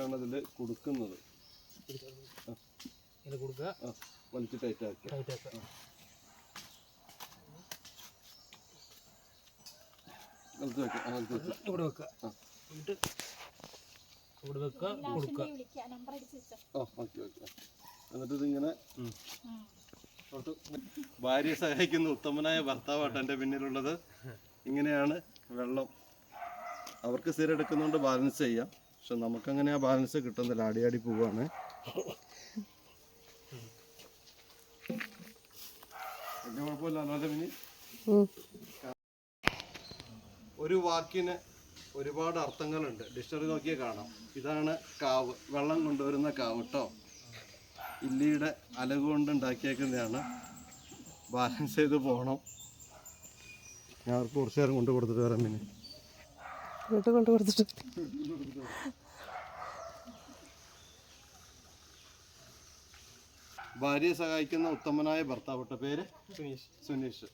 ഇതാണ് അതിൽ കൊടുക്കുന്നത്. വലിച്ച് ടൈറ്റ് ആക്കുക. ഇവിടെ വെക്കുക. എന്നിട്ട് ഇതിങ്ങനെ ഭാര്യയെ സഹായിക്കുന്ന ഉത്തമനായ ഭർത്താവാണ് എൻ്റെ പിന്നിലുള്ളത്. ഇങ്ങനെയാണ് വെള്ളം. അവർക്ക് സ്ഥിരം എടുക്കുന്നതുകൊണ്ട് ബാലൻസ് ചെയ്യാം. പക്ഷെ നമുക്കങ്ങനെ ആ ബാലൻസ് കിട്ടുന്നില്ല. ആടി പോവാണ്. വലിയ കുഴപ്പമില്ല. പിന്നെ ഒരു വാക്കിന് ഒരുപാട് അർത്ഥങ്ങളുണ്ട്. ഡിക്ഷണറി നോക്കിയാൽ കാണാം. ഇതാണ് കാവ്, വെള്ളം കൊണ്ടുവരുന്ന കാവ് കേട്ടോ. ഇല്ലിയുടെ അലക കൊണ്ട് ഉണ്ടാക്കിയേക്കുന്നതാണ്. ബാലൻസ് ചെയ്ത് പോകണം. ഞാൻ അവർക്ക് കുറച്ച് നേരം കൊണ്ട് കൊടുത്തിട്ട് വരാം. പിന്നെ ഭാര്യയെ സഹായിക്കുന്ന ഉത്തമനായ ഭർത്താവ്. പേര് സുനീഷ്.